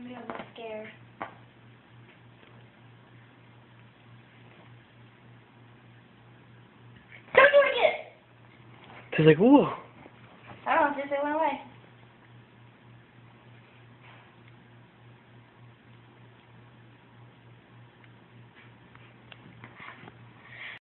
Maybe I was scared. Don't do it again! He's like, whoa. I don't know, just it went away.